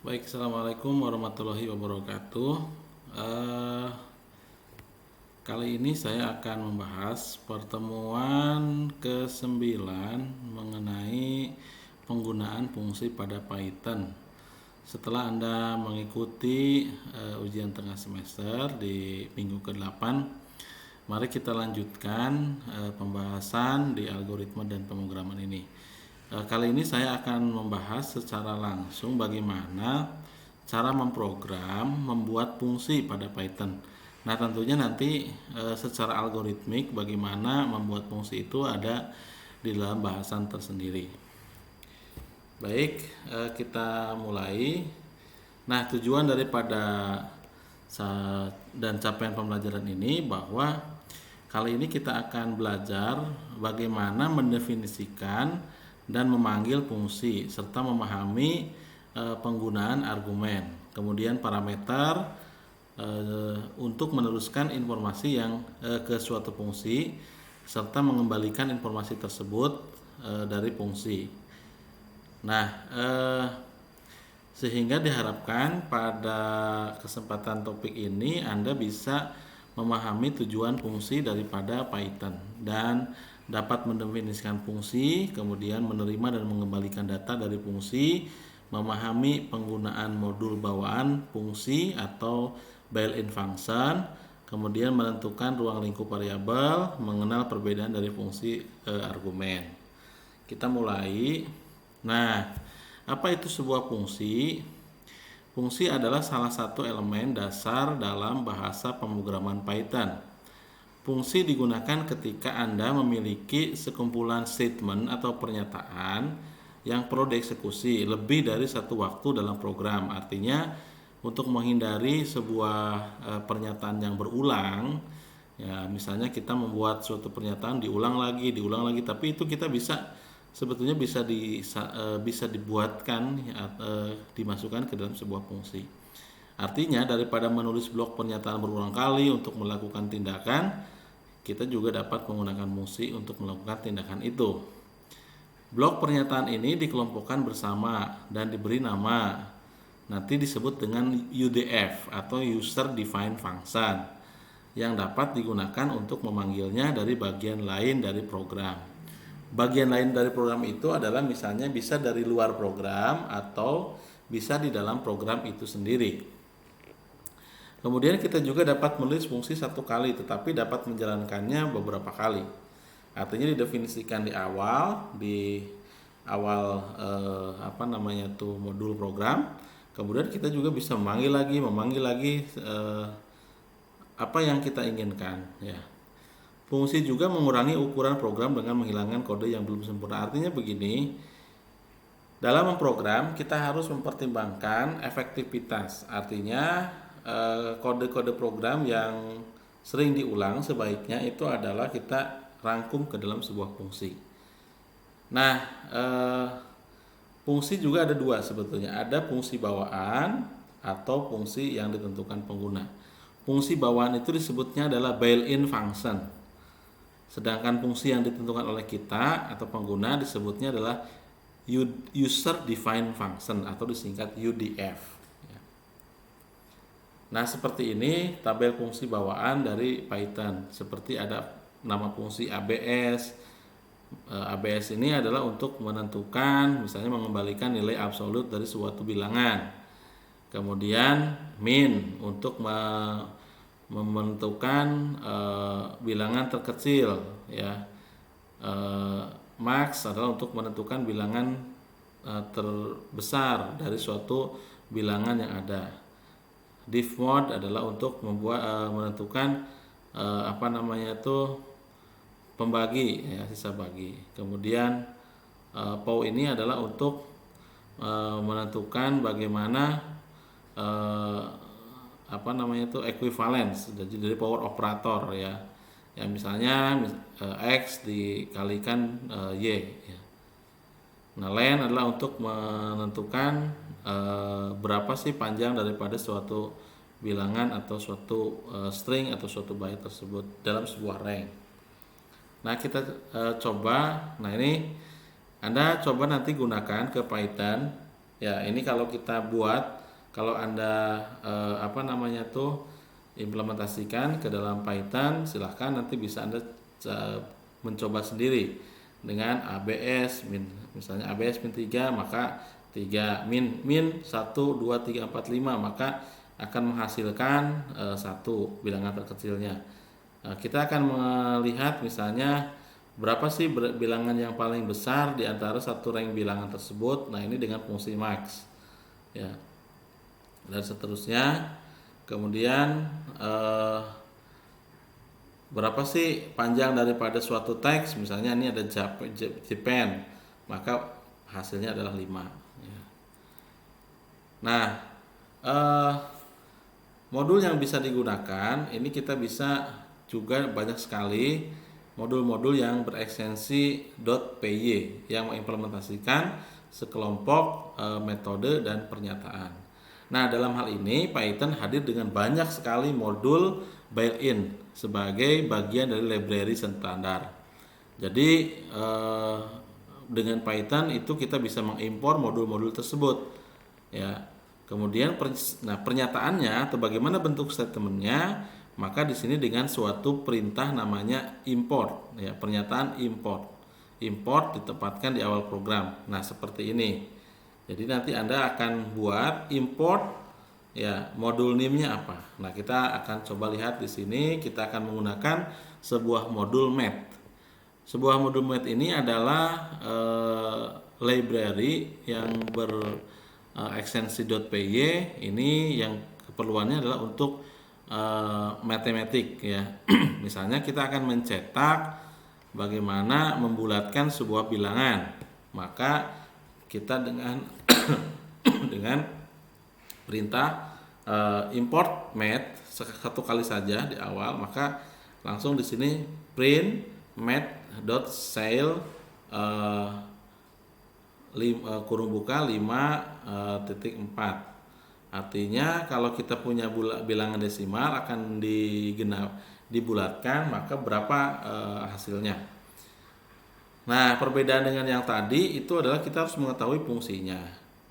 Baik, Assalamualaikum warahmatullahi wabarakatuh. Eh, Kali ini saya akan membahas pertemuan ke-9 mengenai penggunaan fungsi pada Python. Setelah Anda mengikuti ujian tengah semester di minggu ke-8, mari kita lanjutkan pembahasan di algoritma dan pemrograman ini. Kali ini saya akan membahas secara langsung bagaimana cara memprogram membuat fungsi pada Python. Nah, tentunya nanti secara algoritmik bagaimana membuat fungsi itu ada di dalam bahasan tersendiri. Baik, kita mulai. Nah, tujuan daripada dan capaian pembelajaran ini bahwa kali ini kita akan belajar bagaimana mendefinisikan dan memanggil fungsi serta memahami penggunaan argumen, kemudian parameter untuk meneruskan informasi yang ke suatu fungsi serta mengembalikan informasi tersebut dari fungsi. Nah, sehingga diharapkan pada kesempatan topik ini Anda bisa memahami tujuan fungsi daripada Python dan dapat mendefinisikan fungsi, kemudian menerima dan mengembalikan data dari fungsi, memahami penggunaan modul bawaan fungsi atau built-in function, kemudian menentukan ruang lingkup variabel, mengenal perbedaan dari fungsi argumen. Kita mulai. Nah, apa itu sebuah fungsi? Fungsi adalah salah satu elemen dasar dalam bahasa pemrograman Python. Fungsi digunakan ketika Anda memiliki sekumpulan statement atau pernyataan yang perlu dieksekusi lebih dari satu waktu dalam program. Artinya, untuk menghindari sebuah pernyataan yang berulang, ya misalnya kita membuat suatu pernyataan diulang lagi, tapi itu kita sebetulnya bisa dibuatkan dimasukkan ke dalam sebuah fungsi. Artinya daripada menulis blok pernyataan berulang kali untuk melakukan tindakan, kita juga dapat menggunakan fungsi untuk melakukan tindakan itu. Blok pernyataan ini dikelompokkan bersama dan diberi nama, nanti disebut dengan UDF atau User Defined Function, yang dapat digunakan untuk memanggilnya dari bagian lain dari program. Bagian lain dari program itu adalah misalnya bisa dari luar program atau bisa di dalam program itu sendiri. Kemudian kita juga dapat menulis fungsi satu kali tetapi dapat menjalankannya beberapa kali. Artinya didefinisikan di awal modul program. Kemudian kita juga bisa memanggil lagi apa yang kita inginkan, ya. Fungsi juga mengurangi ukuran program dengan menghilangkan kode yang belum sempurna. Artinya begini, dalam memprogram kita harus mempertimbangkan efektivitas. Artinya kode-kode program yang sering diulang sebaiknya itu adalah kita rangkum ke dalam sebuah fungsi. Nah, fungsi juga ada dua sebetulnya. Ada fungsi bawaan atau fungsi yang ditentukan pengguna. Fungsi bawaan itu disebutnya adalah built-in function. Sedangkan fungsi yang ditentukan oleh kita atau pengguna disebutnya adalah User Defined Function atau disingkat UDF. Nah, seperti ini tabel fungsi bawaan dari Python. Seperti ada nama fungsi ABS. ABS ini adalah untuk menentukan, misalnya mengembalikan nilai absolut dari suatu bilangan. Kemudian min untuk menentukan bilangan terkecil, ya. Max adalah untuk menentukan bilangan terbesar dari suatu bilangan yang ada. Diff mode adalah untuk menentukan pembagi, ya, sisa bagi. Kemudian POW ini adalah untuk menentukan bagaimana equivalence dari power operator, ya. Ya misalnya X dikalikan Y, ya. Nah, len adalah untuk menentukan berapa sih panjang daripada suatu bilangan atau suatu string atau suatu byte tersebut dalam sebuah range. Nah, kita coba. Nah, ini Anda coba nanti gunakan ke Python Ya, ini kalau kita buat, kalau Anda implementasikan ke dalam Python, silahkan nanti bisa Anda mencoba sendiri dengan ABS misalnya ABS min 3, maka 3 min 1 2 3 4 5, maka akan menghasilkan 1 bilangan terkecilnya. Kita akan melihat misalnya berapa sih bilangan yang paling besar di antara satu rank bilangan tersebut. Nah, ini dengan fungsi max ya, dan seterusnya. Kemudian berapa sih panjang daripada suatu teks, misalnya ini ada Japan, maka hasilnya adalah 5 ya. Nah, modul yang bisa digunakan ini kita bisa juga banyak sekali modul-modul yang berekstensi .py yang mengimplementasikan sekelompok metode dan pernyataan. Nah, dalam hal ini Python hadir dengan banyak sekali modul built-in sebagai bagian dari library standar. Jadi dengan Python itu kita bisa mengimpor modul-modul tersebut ya. Kemudian pernyataannya atau bagaimana bentuk statementnya, maka di sini dengan suatu perintah namanya import ya, pernyataan import ditempatkan di awal program. Nah, seperti ini. Jadi nanti Anda akan buat import ya, modul name-nya apa. Nah, kita akan coba lihat di sini, kita akan menggunakan sebuah modul math. Sebuah modul math ini adalah library yang ekstensi.py ini yang keperluannya adalah untuk matematik ya. Misalnya kita akan mencetak bagaimana membulatkan sebuah bilangan, maka kita dengan dengan perintah import math satu kali saja di awal, maka langsung di sini print math.cell kurung buka 5.4. Artinya kalau kita punya bilangan desimal akan dibulatkan, maka berapa hasilnya. Nah, perbedaan dengan yang tadi itu adalah kita harus mengetahui fungsinya.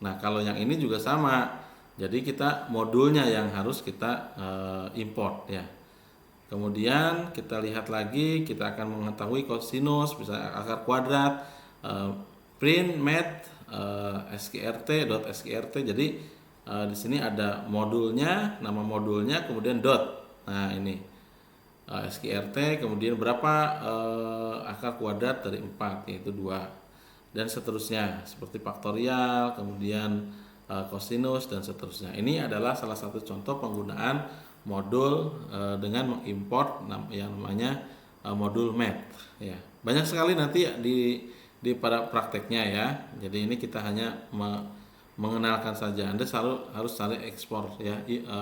Nah, kalau yang ini juga sama. Jadi kita modulnya yang harus kita import ya. Kemudian kita lihat lagi, kita akan mengetahui kosinus, misalnya akar kuadrat, print math skrt. Jadi di sini ada modulnya, nama modulnya, kemudian dot. Nah, ini skrt, kemudian berapa akar kuadrat dari 4, yaitu 2, dan seterusnya seperti faktorial, kemudian kosinus dan seterusnya. Ini adalah salah satu contoh penggunaan modul dengan mengimport yang namanya modul math ya. Banyak sekali nanti di pada prakteknya ya. Jadi ini kita hanya mengenalkan saja. Anda harus cari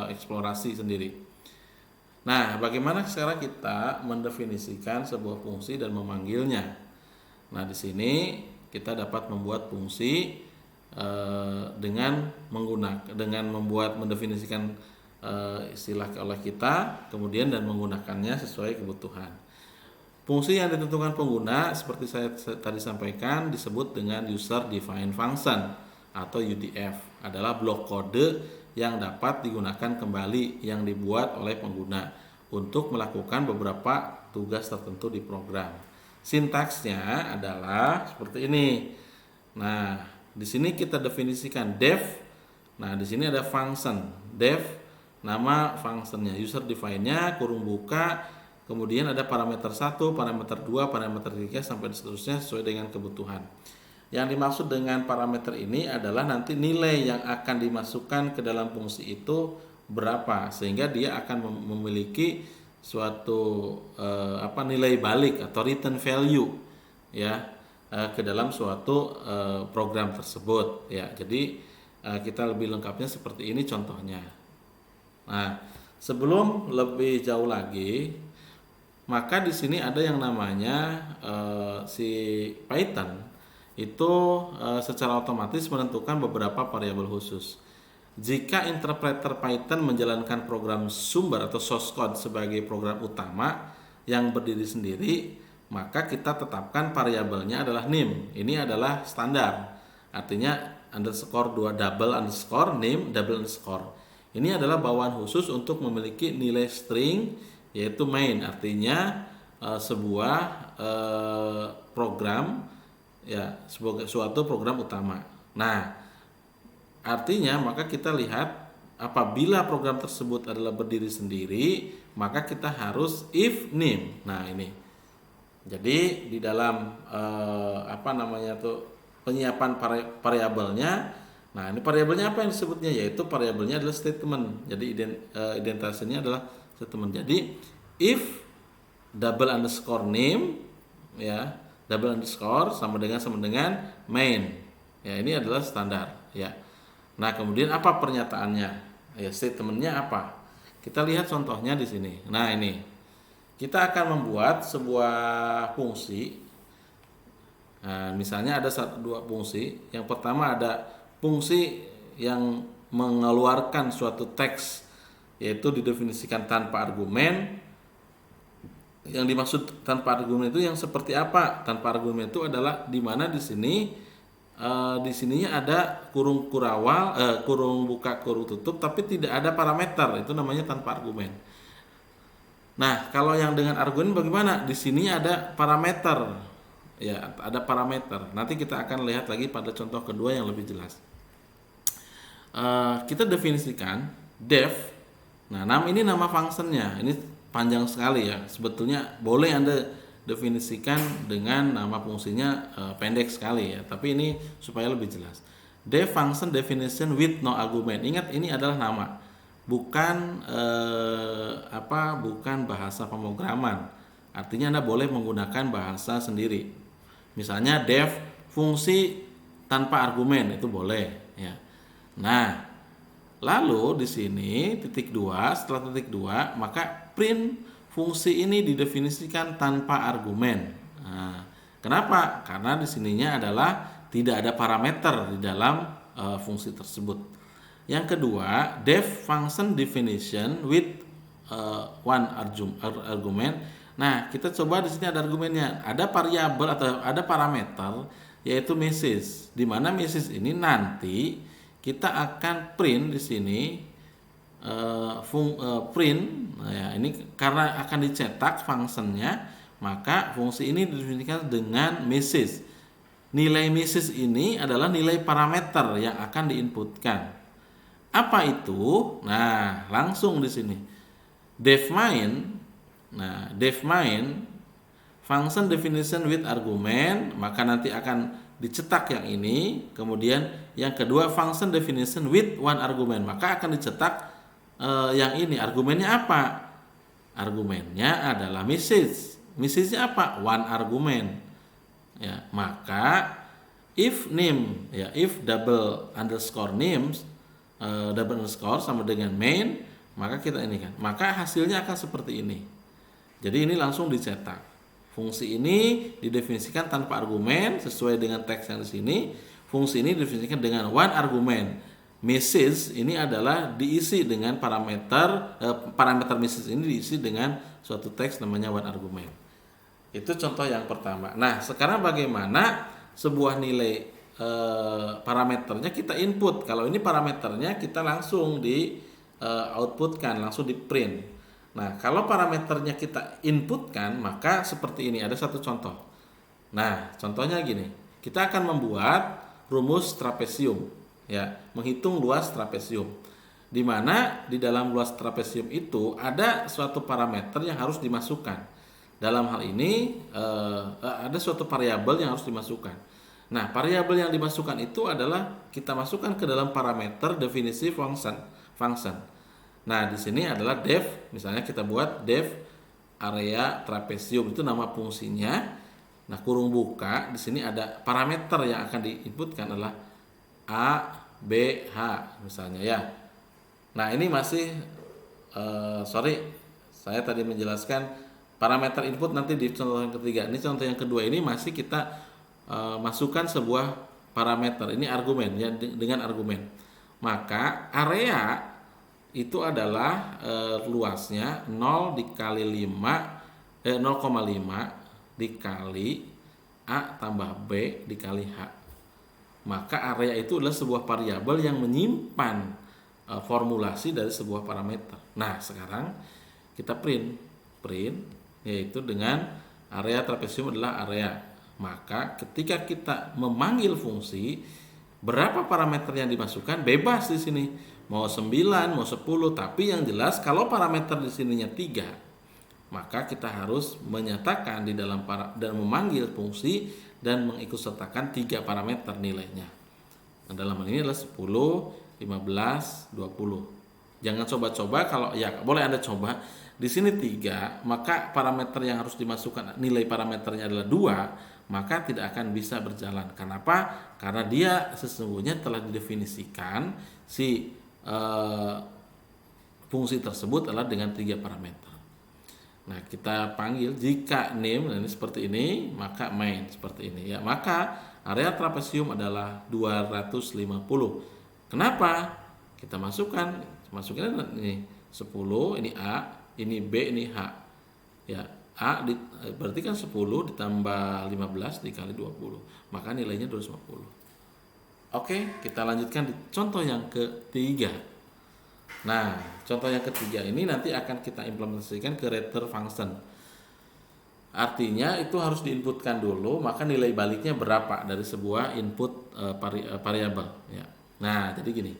eksplorasi sendiri. Nah, bagaimana sekarang kita mendefinisikan sebuah fungsi dan memanggilnya? Nah, di sini kita dapat membuat fungsi dengan mendefinisikan istilah oleh kita, kemudian dan menggunakannya sesuai kebutuhan. Fungsi yang ditentukan pengguna seperti saya tadi sampaikan disebut dengan user defined function atau UDF, adalah blok kode yang dapat digunakan kembali yang dibuat oleh pengguna untuk melakukan beberapa tugas tertentu di program. Sintaksnya adalah seperti ini. Nah, di sini kita definisikan def. Nah, di sini ada function def, nama functionnya, user define-nya, kurung buka, kemudian ada parameter 1, parameter 2, parameter 3 sampai seterusnya sesuai dengan kebutuhan. Yang dimaksud dengan parameter ini adalah nanti nilai yang akan dimasukkan ke dalam fungsi itu berapa, sehingga dia akan memiliki suatu nilai balik atau return value ya ke dalam suatu program tersebut ya. Jadi kita lebih lengkapnya seperti ini contohnya. Nah, sebelum lebih jauh lagi, maka di sini ada yang namanya si Python itu secara otomatis menentukan beberapa variabel khusus. Jika interpreter Python menjalankan program sumber atau source code sebagai program utama yang berdiri sendiri, maka kita tetapkan variabelnya adalah name. Ini adalah standar. Artinya underscore 2 double underscore name double underscore. Ini adalah bawaan khusus untuk memiliki nilai string yaitu main, artinya sebuah program ya, sebagai suatu program utama. Nah, artinya maka kita lihat apabila program tersebut adalah berdiri sendiri, maka kita harus if name. Nah, ini. Jadi di dalam penyiapan variabelnya. Nah, ini variabelnya apa yang disebutnya? Yaitu variabelnya adalah statement. Jadi identitasnya adalah statement. Jadi if double underscore name ya, double underscore sama dengan main. Ya, ini adalah standar ya. Nah, kemudian apa pernyataannya? Ya, statementnya apa? Kita lihat contohnya di sini. Nah, ini. Kita akan membuat sebuah fungsi. Nah, misalnya ada dua fungsi. Yang pertama ada fungsi yang mengeluarkan suatu teks, yaitu didefinisikan tanpa argumen. Yang dimaksud tanpa argumen itu yang seperti apa? Tanpa argumen itu adalah di mana di sininya ada kurung kurawal, kurung buka, kurung tutup, tapi tidak ada parameter. Itu namanya tanpa argumen. Nah, kalau yang dengan argumen bagaimana? Di sini ada parameter. Ya, ada parameter. Nanti kita akan lihat lagi pada contoh kedua yang lebih jelas. Kita definisikan def. Nah, ini nama functionnya. Ini panjang sekali ya. Sebetulnya boleh Anda definisikan dengan nama fungsinya pendek sekali ya. Tapi ini supaya lebih jelas. Def function definition with no argument. Ingat, ini adalah nama. Bukan bukan bahasa pemrograman. Artinya Anda boleh menggunakan bahasa sendiri. Misalnya def fungsi tanpa argumen, itu boleh ya. Nah, lalu di sini titik 2, setelah titik 2 maka print fungsi ini didefinisikan tanpa argumen. Nah, kenapa? Karena di sininya adalah tidak ada parameter di dalam fungsi tersebut. Yang kedua, def function definition with one argument. Nah, kita coba di sini ada argumennya, ada variabel atau ada parameter yaitu message. Di mana message ini nanti kita akan print di sini print. Nah, ya, ini karena akan dicetak fungsinya, maka fungsi ini didefinisikan dengan message. Nilai message ini adalah nilai parameter yang akan diinputkan. Apa itu? Nah, langsung di sini. Def main. Nah, def main function definition with argument, maka nanti akan dicetak yang ini. Kemudian yang kedua function definition with one argument, maka akan dicetak yang ini. Argumennya apa? Argumennya adalah message. Message-nya apa? One argument. Ya, maka if name ya, if double underscore names double underscore sama dengan main, maka kita ini kan. Maka hasilnya akan seperti ini. Jadi ini langsung dicetak. Fungsi ini didefinisikan tanpa argumen sesuai dengan teks yang di sini. Fungsi ini didefinisikan dengan one argument. Message ini adalah diisi dengan parameter message ini diisi dengan suatu teks namanya one argument. Itu contoh yang pertama. Nah, sekarang bagaimana sebuah nilai parameternya kita input. Kalau ini parameternya kita langsung di outputkan, langsung di print. Nah, kalau parameternya kita inputkan, maka seperti ini, ada satu contoh. Nah, contohnya gini, kita akan membuat rumus trapesium, ya, menghitung luas trapesium. Di mana di dalam luas trapesium itu ada suatu parameter yang harus dimasukkan. Dalam hal ini ada suatu variabel yang harus dimasukkan. Nah, variabel yang dimasukkan itu adalah kita masukkan ke dalam parameter definisi function. Nah, di sini adalah def, misalnya kita buat def area trapesium, itu nama fungsinya. Nah, kurung buka, di sini ada parameter yang akan diinputkan adalah A, B, H misalnya ya. Nah, ini masih saya tadi menjelaskan parameter input nanti di contoh yang ketiga. Ini contoh yang kedua, ini masih kita masukkan sebuah parameter. Ini argumen ya, dengan argumen. Maka area itu adalah luasnya 0 dikali 0,5 dikali A tambah B dikali H. maka area itu adalah sebuah variabel yang menyimpan formulasi dari sebuah parameter. Nah, sekarang kita print yaitu dengan area trapesium adalah area. Maka ketika kita memanggil fungsi, berapa parameter yang dimasukkan bebas di sini. Mau 9, mau 10, tapi yang jelas kalau parameter di sininya 3, maka kita harus menyatakan di dalam dan memanggil fungsi dan mengikutsertakan 3 parameter nilainya. Nah, dalam hal ini adalah 10, 15, 20. Jangan coba-coba, kalau ya boleh Anda coba. Di sini 3, maka parameter yang harus dimasukkan nilai parameternya adalah 2, maka tidak akan bisa berjalan. Kenapa? Karena dia sesungguhnya telah didefinisikan si fungsi tersebut adalah dengan 3 parameter. Nah, kita panggil jika name, nah ini seperti ini, maka main seperti ini ya. Maka area trapesium adalah 250. Kenapa? Kita masukkan ini 10, ini A, ini B, ini H. Ya, A berarti kan 10 ditambah 15 dikali 20, maka nilainya 250. Oke, kita lanjutkan di contoh yang ketiga. Nah, contoh yang ketiga ini nanti akan kita implementasikan ke return function. Artinya itu harus diinputkan dulu, maka nilai baliknya berapa dari sebuah input variabel ya. Nah, jadi gini.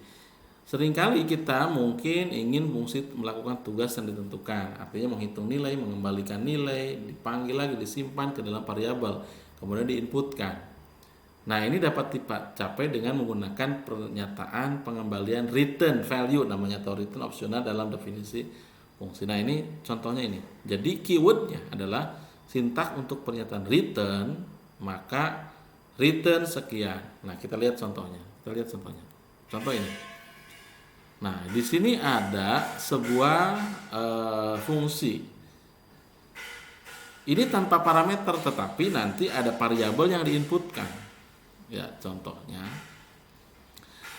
Seringkali kita mungkin ingin fungsi melakukan tugas yang ditentukan, artinya menghitung nilai, mengembalikan nilai, dipanggil lagi, disimpan ke dalam variabel, kemudian diinputkan. Nah, ini dapat dicapai dengan menggunakan pernyataan pengembalian return value namanya, atau return opsional dalam definisi fungsi. Nah, ini contohnya ini. Jadi keywordnya adalah sintak untuk pernyataan return, maka return sekian. Nah, kita lihat contohnya. Contoh ini. Nah, di sini ada sebuah fungsi. Ini tanpa parameter, tetapi nanti ada variabel yang diinputkan. Ya, contohnya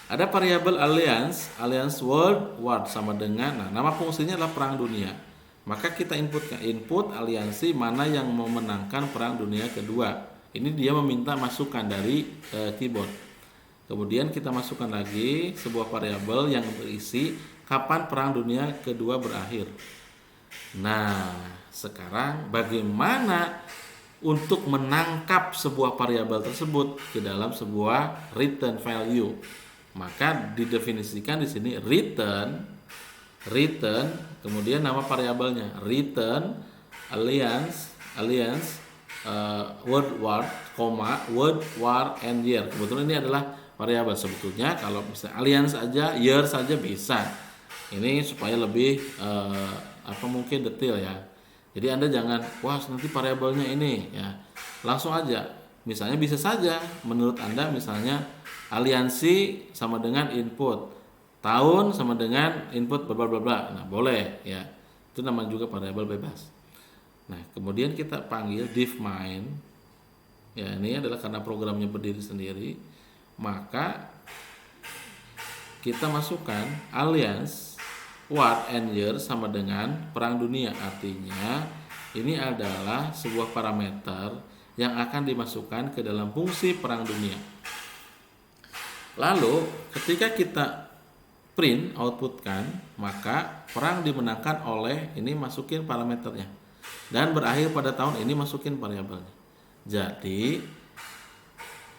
ada variabel alliance world sama dengan, nah, nama fungsinya adalah perang dunia. Maka kita input aliansi mana yang memenangkan perang dunia kedua. Ini dia meminta masukan dari keyboard. Kemudian kita masukkan lagi sebuah variabel yang berisi kapan perang dunia kedua berakhir. Nah, sekarang bagaimana untuk menangkap sebuah variabel tersebut ke dalam sebuah return value? Maka didefinisikan di sini return, kemudian nama variabelnya return alliance word war and year. Kebetulan ini adalah variabel. Sebetulnya kalau bisa alliance aja, year saja bisa. Ini supaya lebih mungkin detail ya. Jadi Anda jangan, nanti variabelnya ini ya. Langsung aja. Misalnya bisa saja menurut Anda misalnya aliansi sama dengan input, tahun sama dengan input bla bla bla. Nah, boleh ya. Itu namanya juga variabel bebas. Nah, kemudian kita panggil div main. Ya, ini adalah karena programnya berdiri sendiri, maka kita masukkan alliance war and year sama dengan perang dunia. Artinya ini adalah sebuah parameter yang akan dimasukkan ke dalam fungsi perang dunia. Lalu ketika kita print outputkan, maka perang dimenangkan oleh, ini masukin parameternya, dan berakhir pada tahun, ini masukin variabelnya. Jadi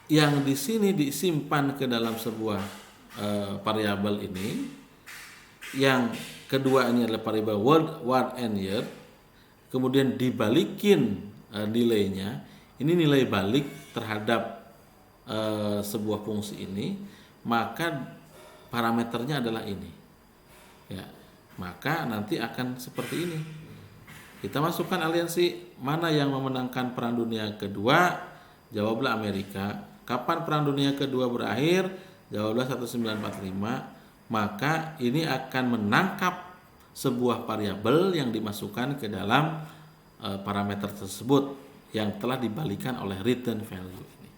yang di sini disimpan ke dalam sebuah variabel ini, yang kedua ini adalah variabel world war and year, kemudian dibalikin nilainya. Ini nilai balik terhadap sebuah fungsi ini, maka parameternya adalah ini ya. Maka nanti akan seperti ini. Kita masukkan aliansi mana yang memenangkan perang dunia kedua, jawablah Amerika. Kapan perang dunia kedua berakhir, jawablah 1945. Maka ini akan menangkap sebuah variabel yang dimasukkan ke dalam parameter tersebut yang telah dibalikan oleh return value ini.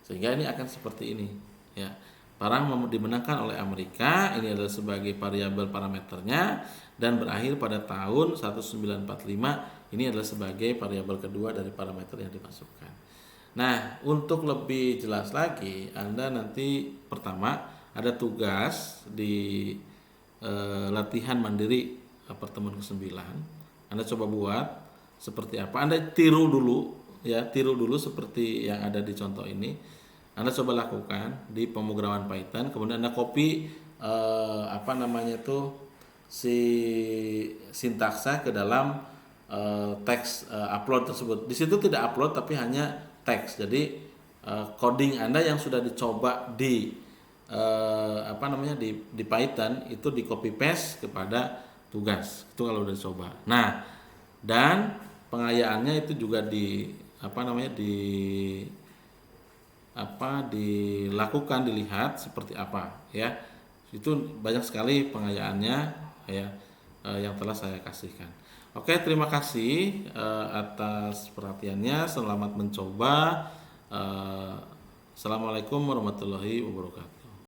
Sehingga ini akan seperti ini ya. Perang dimenangkan oleh Amerika, ini adalah sebagai variabel parameternya, dan berakhir pada tahun 1945, ini adalah sebagai variabel kedua dari parameter yang dimasukkan. Nah, untuk lebih jelas lagi, Anda nanti pertama ada tugas di latihan mandiri pertemuan ke-9. Anda coba buat seperti apa. Anda tiru dulu ya, tiru dulu seperti yang ada di contoh ini. Anda coba lakukan di pemrograman Python, kemudian Anda copy apa namanya tuh si sintaksa ke dalam teks upload tersebut. Di situ tidak upload tapi hanya teks. Jadi coding Anda yang sudah dicoba di apa namanya di Python itu di copy paste kepada tugas. Itu kalau udah dicoba. Nah, dan pengayaannya itu juga di apa namanya dilakukan, dilihat seperti apa ya. Itu banyak sekali pengayaannya ya, yang telah saya kasihkan. Oke, terima kasih atas perhatiannya. Selamat mencoba. Assalamualaikum warahmatullahi wabarakatuh.